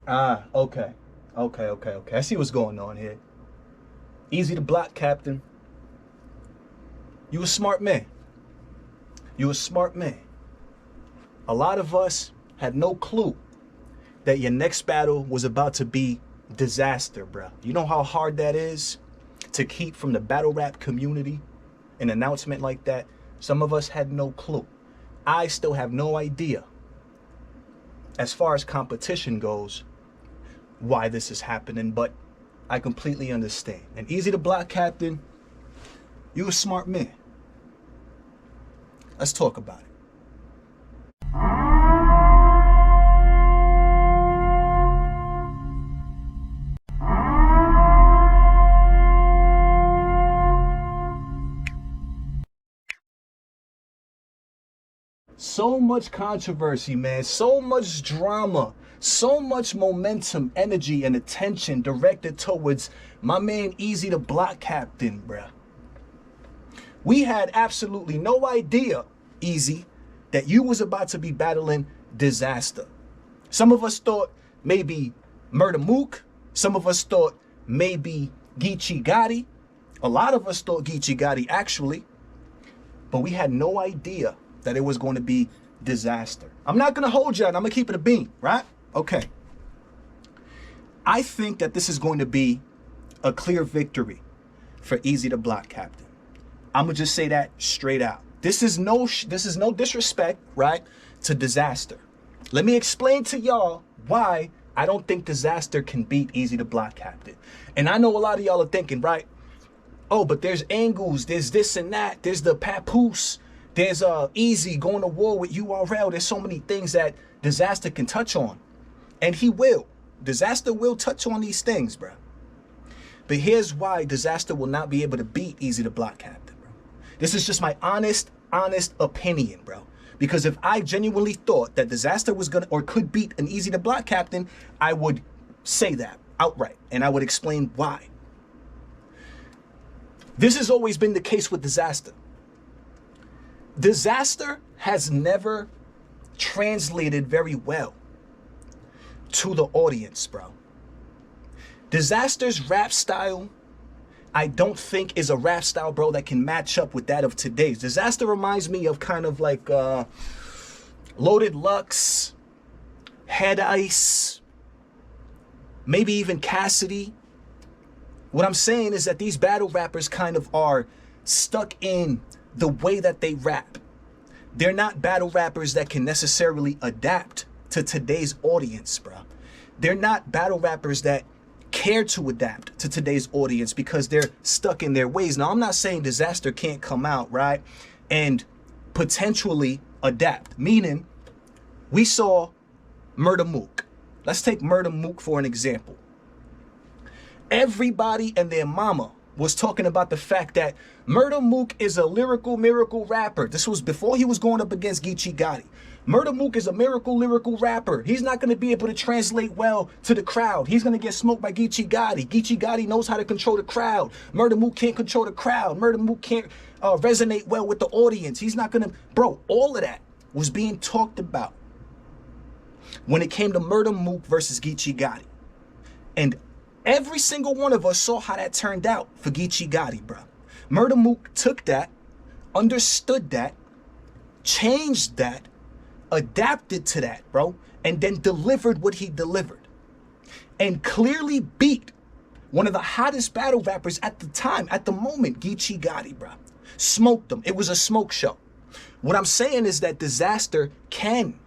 Okay. Okay. I see what's going on here. Easy to block, Captain. You a smart man. You a smart man. A lot of us had no clue that your next battle was about to be Dizaster, bro. You know how hard that is to keep from the battle rap community? An announcement like that? Some of us had no clue. I still have no idea, as far as competition goes, why this is happening, but I completely understand. And Easy to block, Captain, you a smart man. Let's talk about it. So much controversy, man. So much drama. So much momentum, energy, and attention directed towards my man Easy the Block Captain, bruh. We had absolutely no idea, Easy, that you was about to be battling Dizaster. Some of us thought maybe Murder Mook. Some of us thought maybe Geechee Gotti. A lot of us thought Geechee Gotti, actually. But we had no idea that it was going to be Dizaster. I'm not going to hold you, and I'm going to keep it a bean, right? Okay. I think that this is going to be a clear victory for Easy to Block, Captain. I'm going to just say that straight out. This is no disrespect, right, to Dizaster. Let me explain to y'all why I don't think Dizaster can beat Easy to Block, Captain. And I know a lot of y'all are thinking, right, oh, but there's angles, there's this and that, there's the papoose, there's Eazy going to war with URL. There's so many things that Dizaster can touch on. And he will. Dizaster will touch on these things, bro. But here's why Dizaster will not be able to beat Easy to Block, Captain, bro. This is just my honest opinion, bro. Because if I genuinely thought that Dizaster was gonna or could beat an Easy to Block Captain, I would say that outright. And I would explain why. This has always been the case with Dizaster. Dizaster has never translated very well to the audience, bro. Dizaster's rap style, I don't think is a rap style, bro, that can match up with that of today's. Dizaster reminds me of kind of like Loaded Lux, Head Ice, maybe even Cassidy. What I'm saying is that these battle rappers kind of are stuck in the way that they rap. They're not battle rappers that can necessarily adapt to today's audience, bro. They're not battle rappers that care to adapt to today's audience because they're stuck in their ways. Now, I'm not saying Dizaster can't come out, right, and potentially adapt. Meaning, we saw Murder Mook. Let's take Murder Mook for an example. Everybody and their mama was talking about the fact that Murder Mook is a lyrical miracle rapper. This was before he was going up against Geechee Gotti. Murder Mook is a lyrical rapper. He's not going to be able to translate well to the crowd. He's going to get smoked by Geechee Gotti. Geechee Gotti knows how to control the crowd. Murder Mook can't control the crowd. Murder Mook can't resonate well with the audience. He's not going to... Bro, all of that was being talked about when it came to Murder Mook versus Geechee Gotti. And every single one of us saw how that turned out for Geechee Gotti, bro. Murder Mook took that, understood that, changed that, adapted to that, bro, and then delivered what he delivered. And clearly beat one of the hottest battle rappers at the time, at the moment, Geechee Gotti, bro. Smoked them. It was a smoke show. What I'm saying is that Dizaster can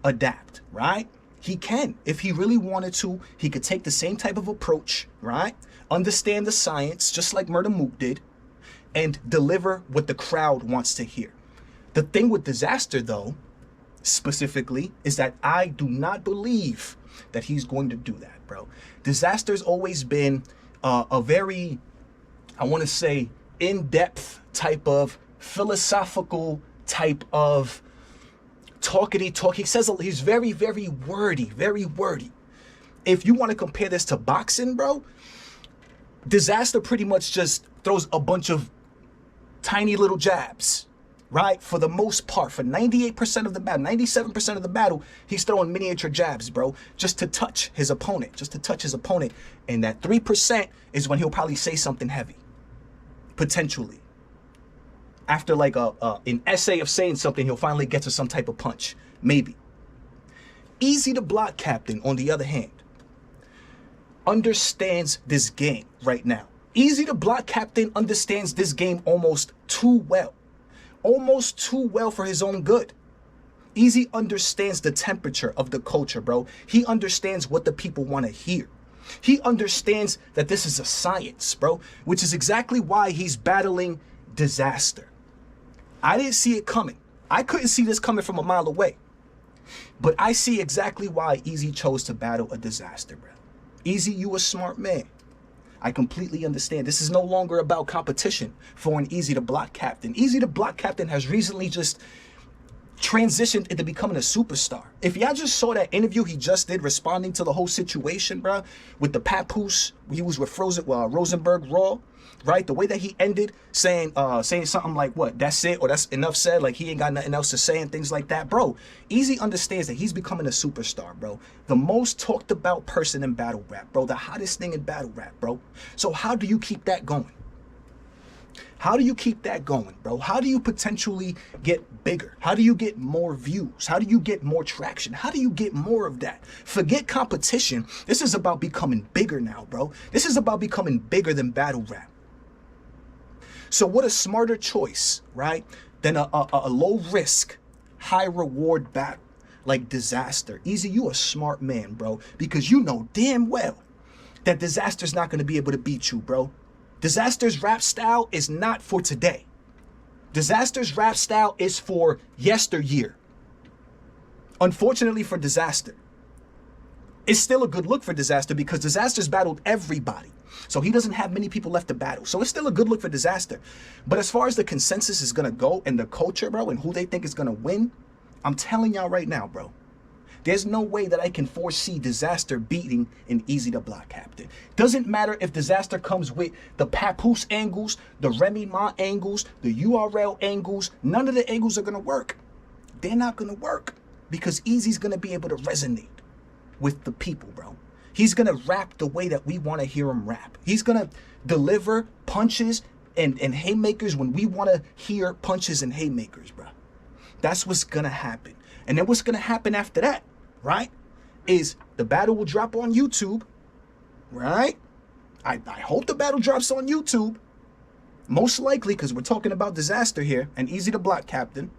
adapt, right? He can. If he really wanted to, he could take the same type of approach, right? Understand the science, just like Murder Mook did, and deliver what the crowd wants to hear. The thing with Dizaster, though, specifically, is that I do not believe that he's going to do that, bro. Dizaster's always been a very, I want to say, in-depth type of philosophical type of talkity talk. He says he's very, very wordy, very wordy. If you want to compare this to boxing, bro, Dizaster pretty much just throws a bunch of tiny little jabs. right? For the most part, for 98% of the battle, 97% of the battle, he's throwing miniature jabs, bro, just to touch his opponent, And that 3% is when he'll probably say something heavy, potentially. After like an essay of saying something, he'll finally get to some type of punch, maybe. Eazy the Block Captain, on the other hand, understands this game right now. Eazy the Block Captain understands this game almost too well for his own good. Eazy understands the temperature of the culture, bro. He understands what the people want to hear. He understands that this is a science, bro, which is exactly why he's battling Dizaster. I didn't see it coming. I couldn't see this coming from a mile away. But I see exactly why Eazy chose to battle a Dizaster, bro. Eazy, you a smart man. I completely understand. This is no longer about competition for an Eazy the Block Captain. Eazy the Block Captain has recently just transitioned into becoming a superstar. If y'all just saw that interview he just did responding to the whole situation, bro, with the papoose, he was with Rosenberg Raw, right? The way that he ended, saying something like, what, that's it, or that's enough said, like he ain't got nothing else to say and things like that, bro. Eazy understands that he's becoming a superstar, bro. The most talked about person in battle rap, bro. The hottest thing in battle rap, bro. So how do you keep that going? How do you keep that going, bro? How do you potentially get bigger? How do you get more views? How do you get more traction? How do you get more of that? Forget competition. This is about becoming bigger now, bro. This is about becoming bigger than battle rap. So what a smarter choice, right, than a low risk, high reward battle like Dizaster. Eazy, you a smart man, bro, because you know damn well that Dizaster's not going to be able to beat you, bro. Dizaster's rap style is not for today. Dizaster's rap style is for yesteryear. Unfortunately for Dizaster, it's still a good look for Dizaster because Dizaster's battled everybody. So he doesn't have many people left to battle. So it's still a good look for Dizaster. But as far as the consensus is going to go and the culture, bro, and who they think is going to win, I'm telling y'all right now, bro, there's no way that I can foresee Dizaster beating an Eazy the Block Captain. Doesn't matter if Dizaster comes with the Papoose angles, the Remy Ma angles, the URL angles. None of the angles are going to work. They're not going to work because Eazy's going to be able to resonate with the people, bro. He's going to rap the way that we want to hear him rap. He's going to deliver punches and haymakers when we want to hear punches and haymakers, bro. That's what's going to happen. And then what's going to happen after that, right, is the battle will drop on YouTube, right? I hope the battle drops on YouTube. Most likely, because we're talking about Dizaster here and Eazy the Block Captain.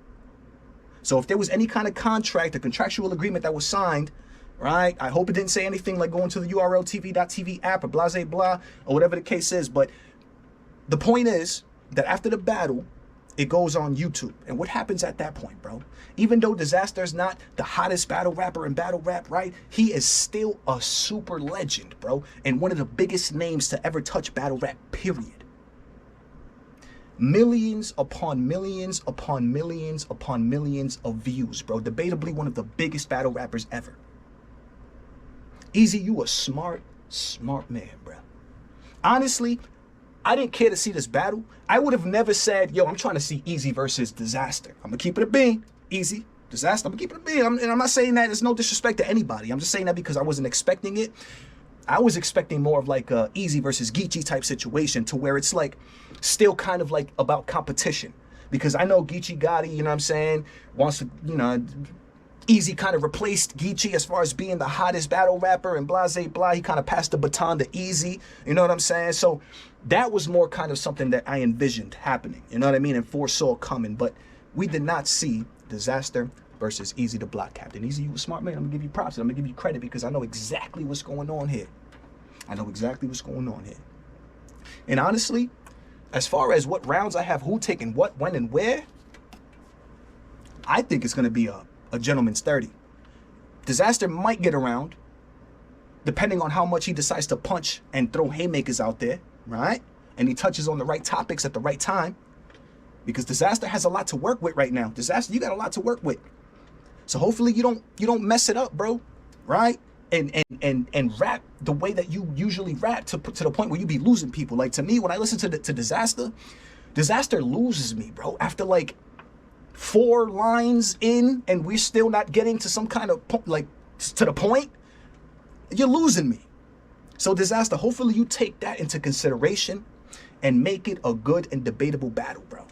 So if there was any kind of contract, a contractual agreement that was signed, right, I hope it didn't say anything like going to the URL TV.tv app or blah, blah, or whatever the case is. But the point is that after the battle, it goes on YouTube. And what happens at that point, bro? Even though Dizaster is not the hottest battle rapper in battle rap, right? He is still a super legend, bro. And one of the biggest names to ever touch battle rap, period. Millions upon millions upon millions upon millions of views, bro. Debatably one of the biggest battle rappers ever. Eazy, you a smart man, bro. Honestly, I didn't care to see this battle. I would have never said, yo, I'm trying to see Eazy versus Dizaster. I'm going to keep it a bean. Eazy, Dizaster, I'm going to keep it a bean. And I'm not saying that there's no disrespect to anybody. I'm just saying that because I wasn't expecting it. I was expecting more of like a Eazy versus Geechee type situation to where it's like still kind of like about competition. Because I know Geechee Gotti, you know what I'm saying, wants to, you know, Eazy kind of replaced Geechee as far as being the hottest battle rapper and blah, blah. He kind of passed the baton to Eazy. You know what I'm saying? So that was more kind of something that I envisioned happening. You know what I mean? And foresaw coming. But we did not see Dizaster versus Eazy the Block Captain. Eazy, you a smart man. I'm going to give you props. I'm going to give you credit because I know exactly what's going on here. I know exactly what's going on here. And honestly, as far as what rounds I have who taking what, when, and where, I think it's going to be a gentleman's 30. Dizaster might get around, depending on how much he decides to punch and throw haymakers out there, right? And he touches on the right topics at the right time. Because Dizaster has a lot to work with right now. Dizaster, you got a lot to work with. So hopefully you don't mess it up, bro, right? And rap the way that you usually rap to the point where you be losing people. Like to me, when I listen to Dizaster, Dizaster loses me, bro. After like 4 lines in and we're still not getting to some kind of like to the point, you're losing me. So Dizaster, hopefully you take that into consideration and make it a good and debatable battle, bro.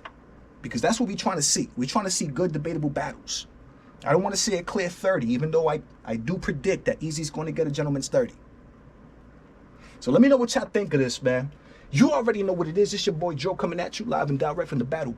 Because that's what we're trying to see. We're trying to see good debatable battles. I don't want to see a clear 30, even though I do predict that Eazy's going to get a gentleman's 30. So let me know what y'all think of this, man. You already know what it is. It's your boy Joe coming at you live and direct from the battle.